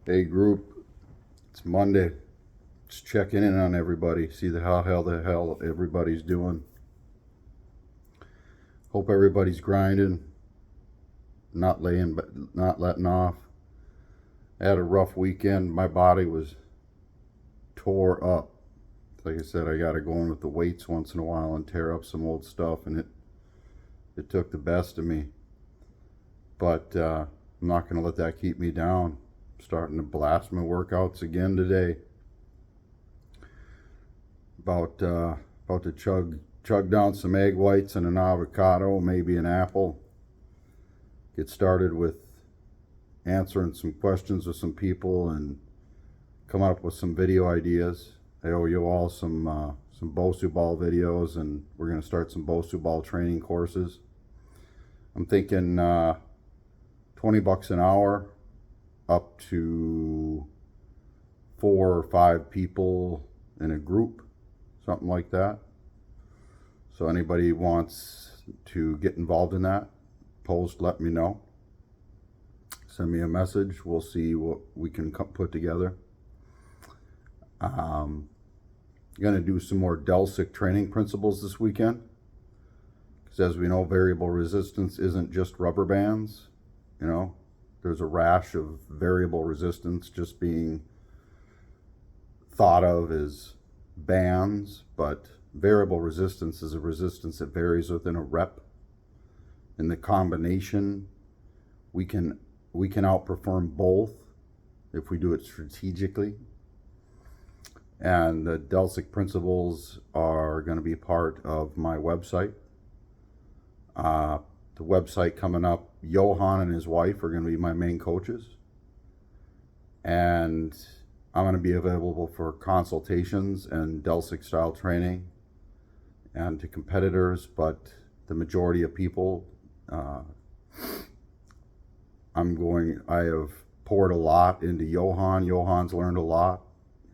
Hey group, it's Monday. Just checking in on everybody. See how the hell everybody's doing. Hope everybody's grinding, not letting off. I had a rough weekend. My body was tore up. Like I said, I gotta go in with the weights once in a while and tear up some old stuff, and it took the best of me. But I'm not gonna let that keep me down. I'm starting to blast my workouts again today. About to chug down some egg whites and an avocado, maybe an apple. Get started with answering some questions with some people and come up with some video ideas. I owe you all some Bosu ball videos, and we're going to start some Bosu ball training courses. I'm thinking $20 an hour, up to 4 or 5 people in a group, something like that. So anybody wants to get involved in that, post, let me know. Send me a message. We'll see what we can put together. I'm going to do some more Delsic training principles this weekend. Because as we know, variable resistance isn't just rubber bands. You know, there's a rash of variable resistance just being thought of as bands, but variable resistance is a resistance that varies within a rep. In the combination, we can outperform both if we do it strategically. And the Delsic principles are going to be part of my website. The website coming up, Johan and his wife are going to be my main coaches. And I'm going to be available for consultations and Delsic style training and to competitors, but the majority of people, I have poured a lot into Johan. Johan's learned a lot.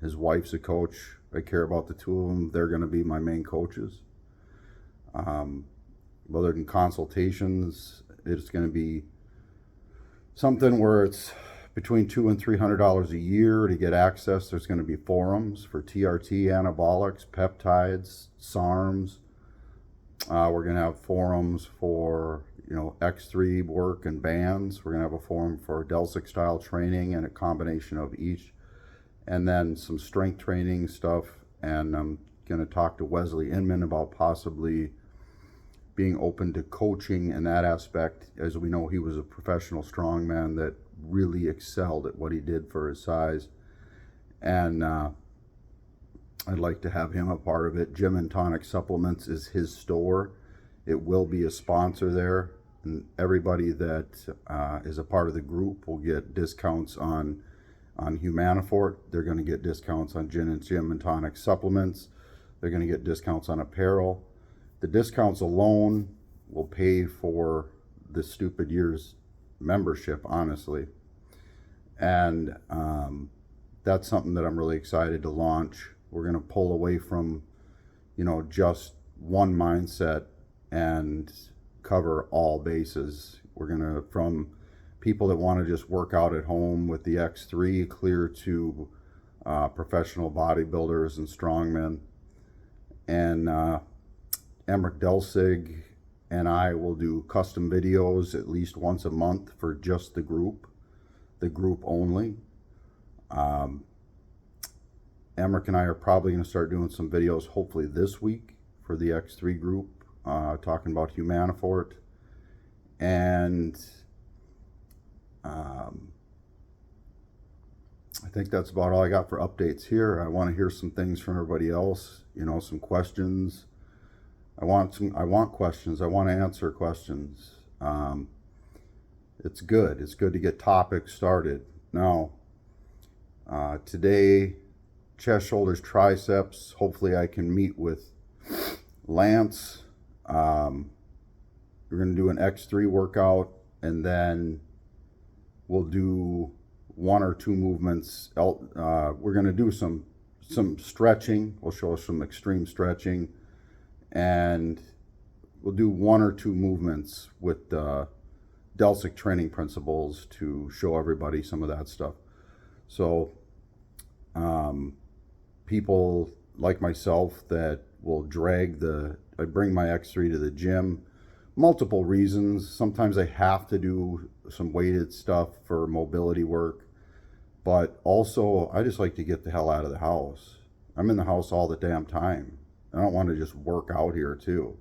His wife's a coach. I care about the two of them. They're going to be my main coaches. Other than consultations, it's going to be something where it's between $200 and $300 a year to get access. There's going to be forums for TRT, anabolics, peptides, SARMs. We're going to have forums for X3 work and bands. We're going to have a forum for Delsic style training and a combination of each, and then some strength training stuff. And I'm going to talk to Wesley Inman about possibly being open to coaching in that aspect. As we know, he was a professional strongman that really excelled at what he did for his size, and I'd like to have him a part of it. Gym and Tonic Supplements is his store. It will be a sponsor there, and everybody that is a part of the group will get discounts on Humanifort. They're going to get discounts on Gym and Tonic Supplements. They're going to get discounts on apparel. The discounts alone will pay for the stupid year's membership, honestly. And that's something that I'm really excited to launch. We're going to pull away from, just one mindset and cover all bases. We're going to, from people that want to just work out at home with the X3, clear to professional bodybuilders and strongmen. And Emmerich Delsig and I will do custom videos at least once a month for just the group only. Emmerich and I are probably going to start doing some videos hopefully this week for the X3 group, talking about Humanifort. And I think that's about all I got for updates here. I want to hear some things from everybody else, some questions. I want questions. I want to answer questions. It's good. It's good to get topics started. Now, today, chest, shoulders, triceps. Hopefully I can meet with Lance. We're going to do an X3 workout, and then we'll do 1 or 2 movements. We're going to do some stretching. We'll show us some extreme stretching. And we'll do 1 or 2 movements with Delsic training principles to show everybody some of that stuff. So people like myself that will I bring my X3 to the gym, multiple reasons. Sometimes I have to do some weighted stuff for mobility work, but also I just like to get the hell out of the house. I'm in the house all the damn time. I don't want to just work out here too.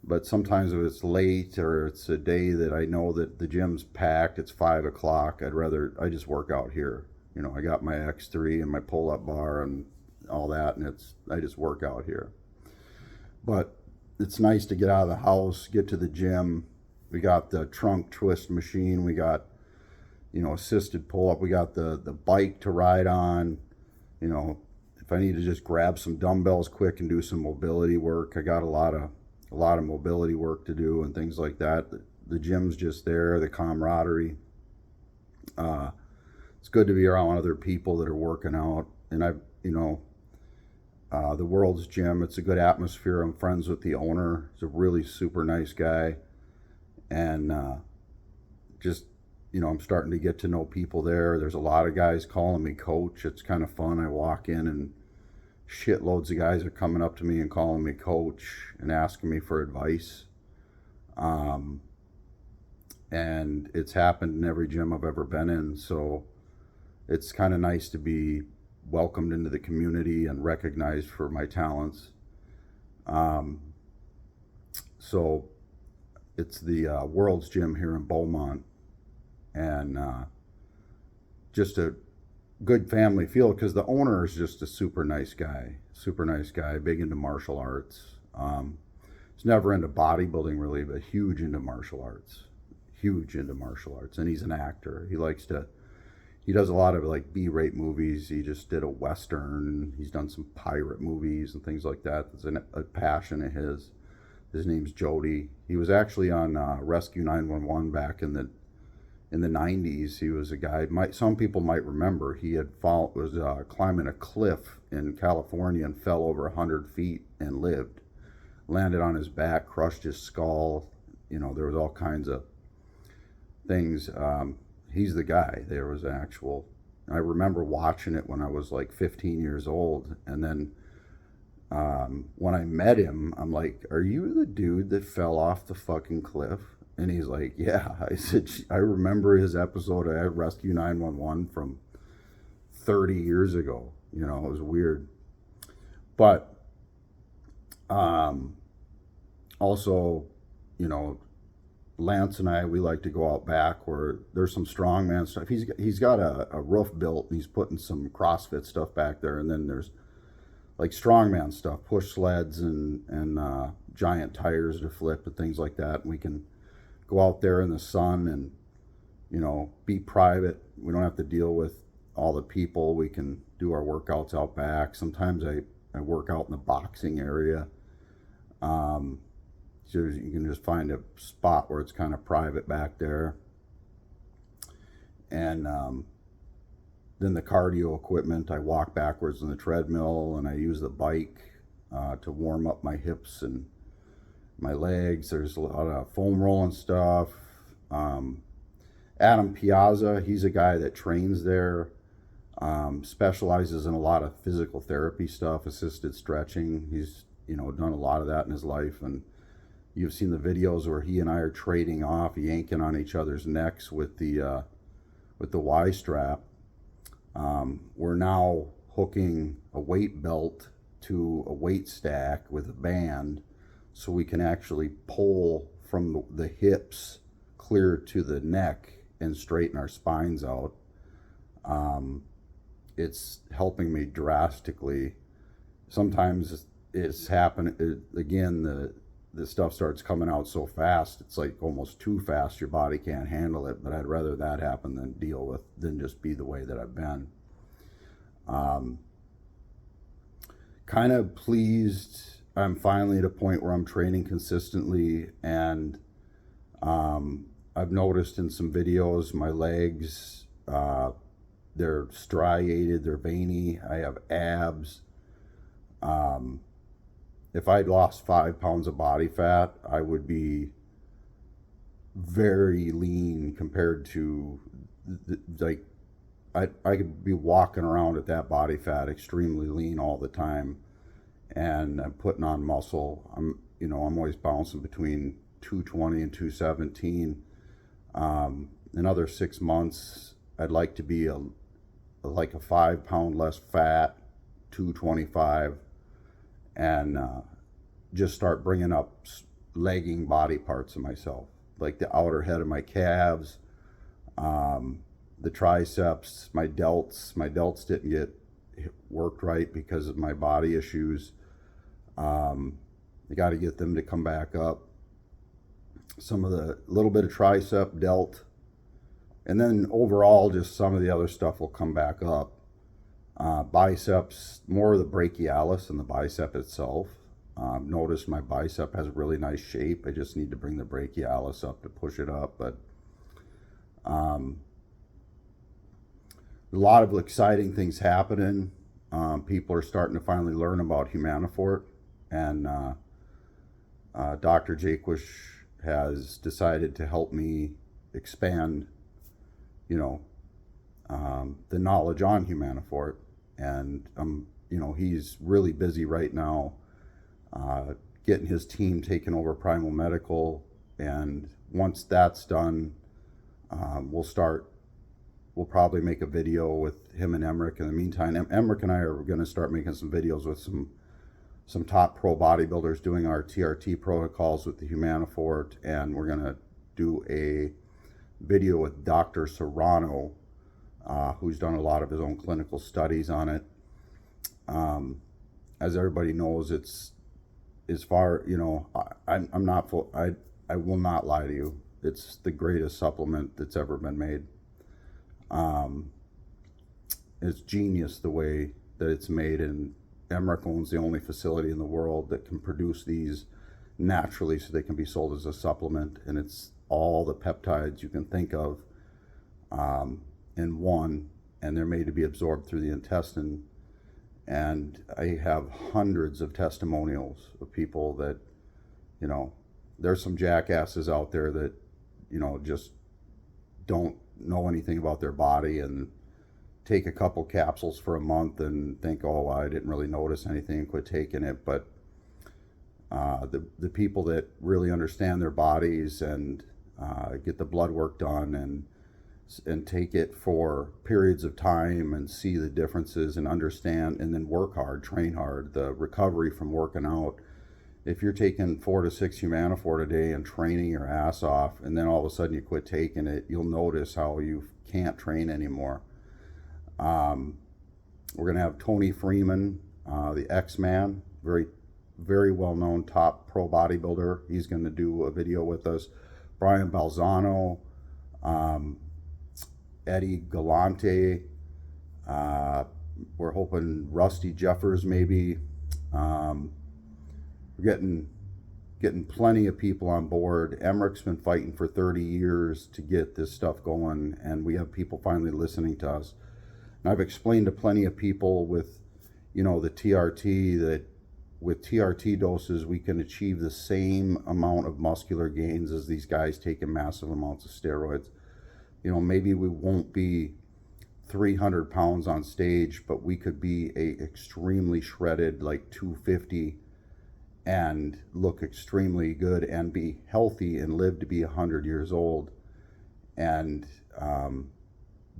But sometimes if it's late or it's a day that I know that the gym's packed, it's 5 o'clock, I just work out here. I got my X3 and my pull-up bar and all that, and I just work out here. But it's nice to get out of the house, get to the gym. We got the trunk twist machine. We got, assisted pull-up. We got the bike to ride on. If I need to just grab some dumbbells quick and do some mobility work, I got a lot of mobility work to do and things like that. The gym's just there, the camaraderie. It's good to be around other people that are working out. And the World's Gym, it's a good atmosphere. I'm friends with the owner. He's a really super nice guy. And I'm starting to get to know people there. There's a lot of guys calling me coach. It's kind of fun. I walk in and shitloads of guys are coming up to me and calling me coach and asking me for advice. And it's happened in every gym I've ever been in. So it's kind of nice to be welcomed into the community and recognized for my talents. So it's the World's Gym here in Beaumont, and just a good family feel because the owner is just a super nice guy, big into martial arts. He's never into bodybuilding really, but huge into martial arts, and he's an actor. He does a lot of like B-rate movies. He just did a Western. He's done some pirate movies and things like that. It's a passion of his. His name's Jody. He was actually on Rescue 911 back in the 90s. He was a guy, some people might remember, he was climbing a cliff in California and fell over 100 feet and lived. Landed on his back, crushed his skull. There was all kinds of things. He's the guy. I remember watching it when I was like 15 years old. And then when I met him, I'm like, are you the dude that fell off the fucking cliff? And he's like, yeah. I said, I remember his episode of Rescue 911 from 30 years ago. It was weird. But also, Lance and I, we like to go out back where there's some strongman stuff. He's got a roof built and he's putting some CrossFit stuff back there. And then there's like strongman stuff, push sleds and giant tires to flip and things like that. And we can go out there in the sun and, be private. We don't have to deal with all the people. We can do our workouts out back. Sometimes I work out in the boxing area. So you can just find a spot where it's kind of private back there. And then the cardio equipment, I walk backwards on the treadmill and I use the bike to warm up my hips and my legs. There's a lot of foam rolling stuff. Adam Piazza, he's a guy that trains there, specializes in a lot of physical therapy stuff, assisted stretching. He's done a lot of that in his life, and you've seen the videos where he and I are trading off, yanking on each other's necks with the Y strap. We're now hooking a weight belt to a weight stack with a band, so we can actually pull from the hips clear to the neck and straighten our spines out. It's helping me drastically. Sometimes it's happening again. The stuff starts coming out so fast, it's like almost too fast. Your body can't handle it. But I'd rather that happen than just be the way that I've been. Kind of pleased. I'm finally at a point where I'm training consistently, and I've noticed in some videos my legs, they're striated, they're veiny. I have abs. If I'd lost 5 pounds of body fat, I would be very lean compared to like I could be walking around at that body fat, extremely lean all the time, and I'm putting on muscle. I'm always bouncing between 220 and 217. Another 6 months, I'd like to be like a 5 pound less fat, 225, and just start bringing up lagging body parts of myself, like the outer head of my calves, the triceps, my delts. My delts didn't get worked right because of my body issues. You got to get them to come back up. Some of the little bit of tricep, delt, and then overall, just some of the other stuff will come back up. Biceps, more of the brachialis than the bicep itself. Notice my bicep has a really nice shape. I just need to bring the brachialis up to push it up. But a lot of exciting things happening. People are starting to finally learn about Humanofort, and Dr. Jaquish has decided to help me expand, the knowledge on Humanofort. And he's really busy right now getting his team taken over Primal Medical. And once that's done, we'll probably make a video with him and Emmerich. In the meantime, Emmerich and I are going to start making some videos with some top pro bodybuilders doing our TRT protocols with the Humanofort, and we're going to do a video with Dr. Serrano, who's done a lot of his own clinical studies on it. As everybody knows, it's as far, I'm not full, I will not lie to you. It's the greatest supplement that's ever been made. It's genius the way that it's made, and Emmerich owns the only facility in the world that can produce these naturally so they can be sold as a supplement, and it's all the peptides you can think of in one, and they're made to be absorbed through the intestine. And I have hundreds of testimonials of people that, there's some jackasses out there that, just don't know anything about their body and take a couple capsules for a month and think, oh, I didn't really notice anything, and quit taking it. But the people that really understand their bodies and get the blood work done and take it for periods of time and see the differences and understand, and then work hard, train hard, the recovery from working out. If you're taking 4 to 6 Humanofort a day and training your ass off, and then all of a sudden you quit taking it, you'll notice how you can't train anymore. We're going to have Tony Freeman, the X-Man, very, very well-known top pro bodybuilder. He's going to do a video with us. Brian Balzano, Eddie Galante, we're hoping Rusty Jeffers maybe. We're getting plenty of people on board. Emmerich's been fighting for 30 years to get this stuff going, and we have people finally listening to us. And I've explained to plenty of people with, the TRT, that with TRT doses, we can achieve the same amount of muscular gains as these guys taking massive amounts of steroids. Maybe we won't be 300 pounds on stage, but we could be a extremely shredded, like 250, and look extremely good and be healthy and live to be 100 years old. And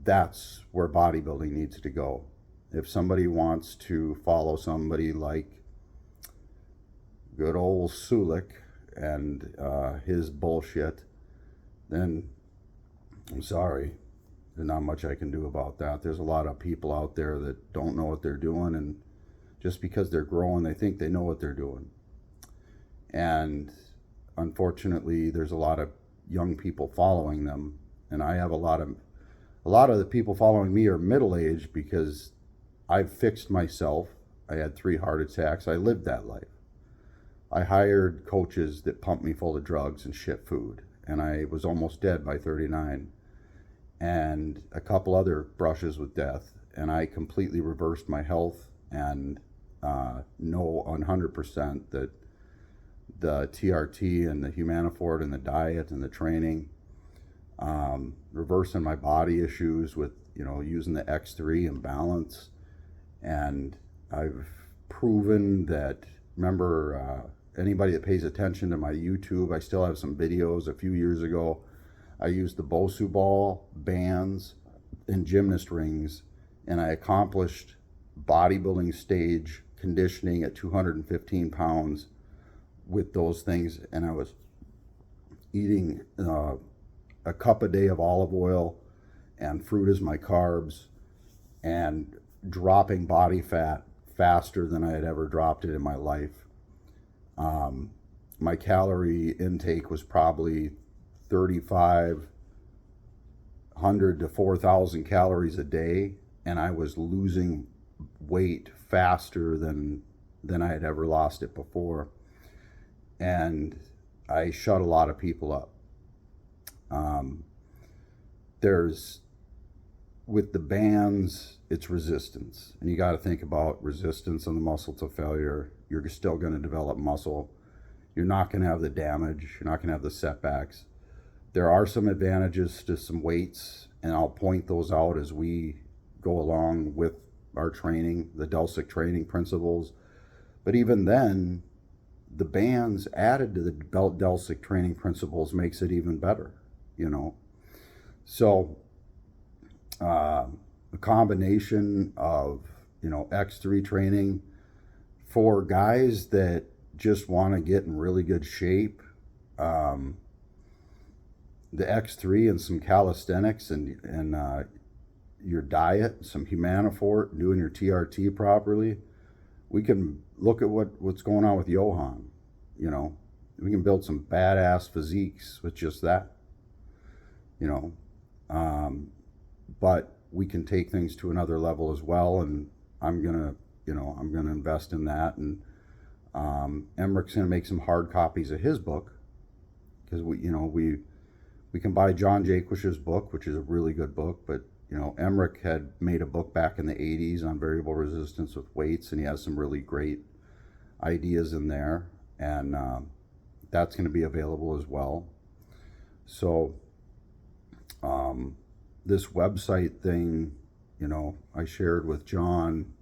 that's where bodybuilding needs to go. If somebody wants to follow somebody like good old Sulik and his bullshit, then I'm sorry. There's not much I can do about that. There's a lot of people out there that don't know what they're doing, and just because they're growing, they think they know what they're doing. And unfortunately, there's a lot of young people following them, and I have a lot of the people following me are middle-aged because I've fixed myself. I had 3 heart attacks. I lived that life. I hired coaches that pumped me full of drugs and shit food, and I was almost dead by 39, and a couple other brushes with death, and I completely reversed my health, and know 100% that the TRT and the Humanofort and the diet and the training, reversing my body issues with using the X3 and balance. And I've proven that, remember, anybody that pays attention to my YouTube, I still have some videos a few years ago. I used the Bosu ball, bands, and gymnast rings, and I accomplished bodybuilding stage conditioning at 215 pounds with those things. And I was eating a cup a day of olive oil and fruit as my carbs, and dropping body fat faster than I had ever dropped it in my life. My calorie intake was probably 3,500 to 4,000 calories a day, and I was losing weight faster than I had ever lost it before. And I shut a lot of people up. There's, with the bands, it's resistance. And you got to think about resistance on the muscle to failure. You're still going to develop muscle. You're not going to have the damage. You're not going to have the setbacks. There are some advantages to some weights, and I'll point those out as we go along with our training, the Delsik training principles. But even then, the bands added to the Delsik training principles makes it even better, So a combination of, X3 training for guys that just want to get in really good shape, the X3 and some calisthenics and your diet, some Humanofort, doing your TRT properly. We can look at what's going on with Johan. We can build some badass physiques with just that. But we can take things to another level as well, and I'm gonna invest in that. And Emmerich's gonna make some hard copies of his book, because we can buy John Jaquish's book, which is a really good book, but Emmerich had made a book back in the 80s on variable resistance with weights, and he has some really great ideas in there, and that's going to be available as well. So this website thing, I shared with John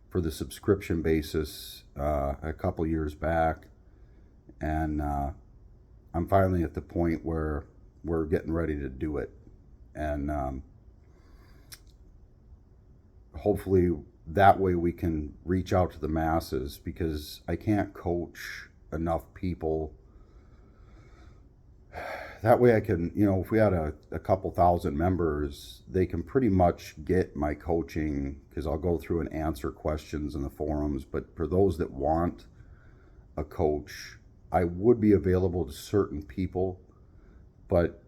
for the subscription basis a couple years back, and I'm finally at the point where we're getting ready to do it, and hopefully that way we can reach out to the masses, because I can't coach enough people. That way I can, if we had a couple thousand members, they can pretty much get my coaching, because I'll go through and answer questions in the forums. But for those that want a coach, I would be available to certain people, but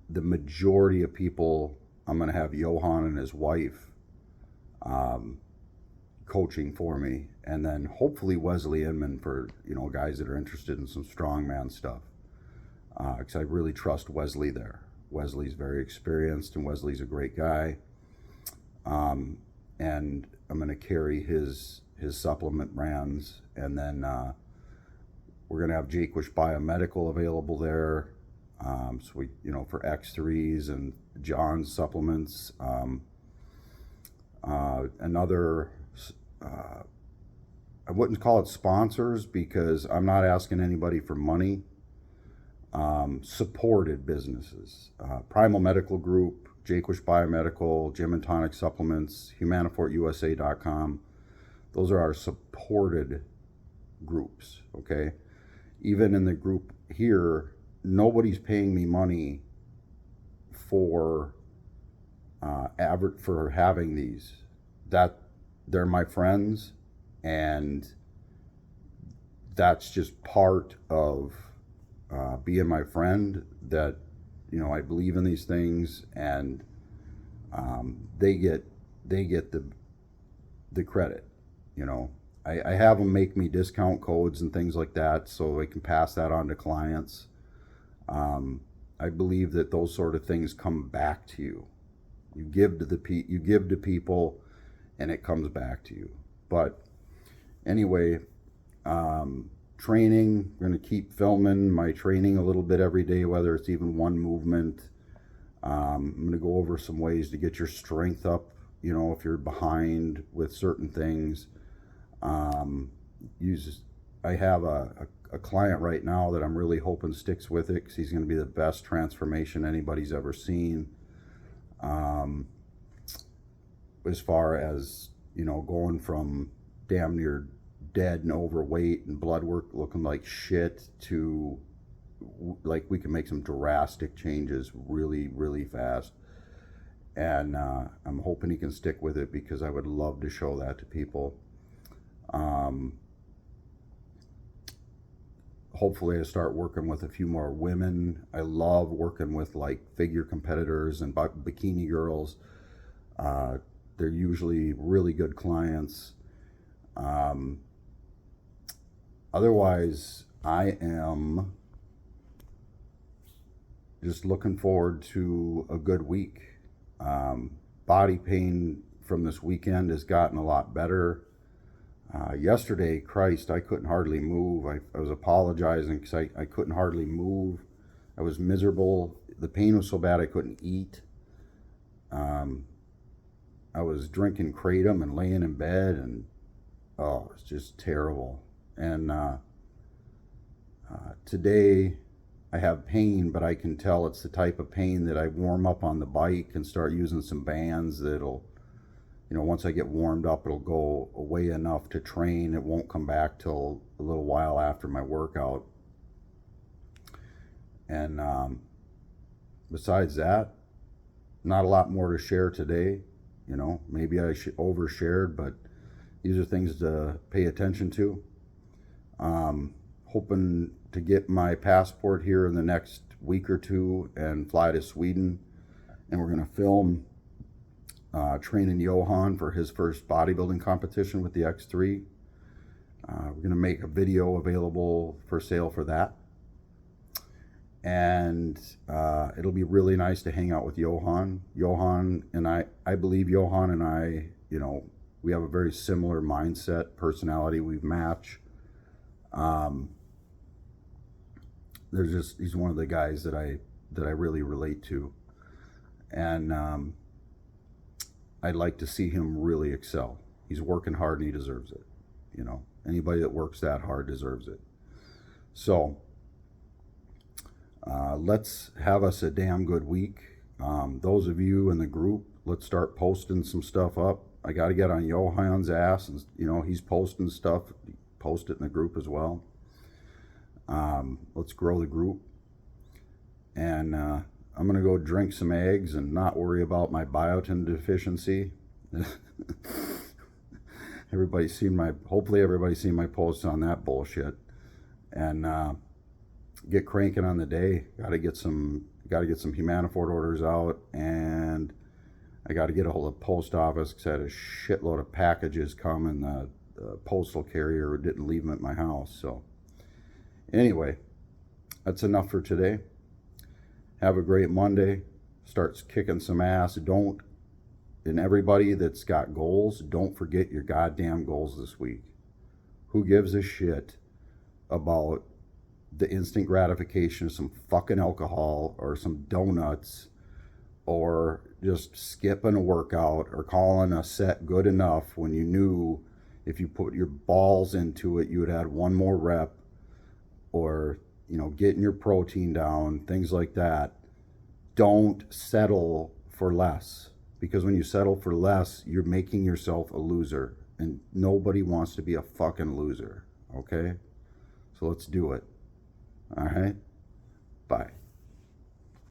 the majority of people, I'm going to have Johan and his wife coaching for me, and then hopefully Wesley Inman for guys that are interested in some strongman stuff, because I really trust Wesley there. Wesley's very experienced, and Wesley's a great guy, and I'm going to carry his supplement brands, and then we're going to have Jaquish Biomedical available there, so we for X3s and John's supplements. Another, I wouldn't call it sponsors, because I'm not asking anybody for money. Supported businesses, Primal Medical Group, Jaquish Biomedical, Gym and Tonic Supplements, HumanifortUSA.com. Those are our supported groups, okay? Even in the group here, nobody's paying me money for for having these. That they're my friends, and that's just part of being my friend, that I believe in these things, and they get the credit. I have them make me discount codes and things like that, so I can pass that on to clients. I believe that those sort of things come back to you. You give to people, and it comes back to you. But anyway, training, I'm going to keep filming my training a little bit every day, whether it's even one movement. I'm going to go over some ways to get your strength up, you know, if you're behind with certain things. Um, use I have a client right now that I'm really hoping sticks with it because he's going to be the best transformation anybody's ever seen. Um, as far as, you know, going from damn near dead and overweight and blood work looking like shit to like we can make some drastic changes really, really fast. And I'm hoping he can stick with it because I would love to show that to people. Um, Hopefully I start working with a few more women. I love working with like figure competitors and bikini girls. Uh, they're usually really good clients. Um, Otherwise, I am just looking forward to a good week. Body pain from this weekend has gotten a lot better. Yesterday, Christ, I couldn't hardly move. I was apologizing because I couldn't hardly move. I was miserable. The pain was so bad I couldn't eat. Um, I was drinking kratom and laying in bed, and oh, it's just terrible. And today, I have pain, but I can tell it's the type of pain that I warm up on the bike and start using some bands that'll, you know, once I get warmed up, it'll go away enough to train. It won't come back till a little while after my workout. And besides that, not a lot more to share today. You know, maybe I should overshared, but these are things to pay attention to. Hoping to get my passport here in the next week or two and fly to Sweden. And we're going to film training Johan for his first bodybuilding competition with the X3. We're going to make a video available for sale for that. And it'll be really nice to hang out with Johan. Johan and I believe Johan and I, you know, we have a very similar mindset, personality, we match. He's one of the guys that I really relate to. And I'd like to see him really excel. He's working hard and he deserves it. You know, anybody that works that hard deserves it. So let's have us a damn good week. Those of you in the group, let's start posting some stuff up. I got to get on Johan's ass, and you know he's posting stuff. Post it in the group as well. Let's grow the group. And I'm going to go drink some eggs and not worry about my biotin deficiency. Hopefully everybody's seen my posts on that bullshit. And get cranking on the day. Got to get some Humanifort orders out, and I got to get a hold of the post office because I had a shitload of packages come, and the postal carrier didn't leave them at my house. So anyway, that's enough for today. Have a great Monday. Starts kicking some ass. And everybody that's got goals, don't forget your goddamn goals this week. Who gives a shit about the instant gratification of some fucking alcohol or some donuts, or just skipping a workout or calling a set good enough when you knew if you put your balls into it, you would add one more rep, or, you know, getting your protein down, things like that. Don't settle for less, because when you settle for less, you're making yourself a loser, and nobody wants to be a fucking loser. Okay? So let's do it. All right? Bye.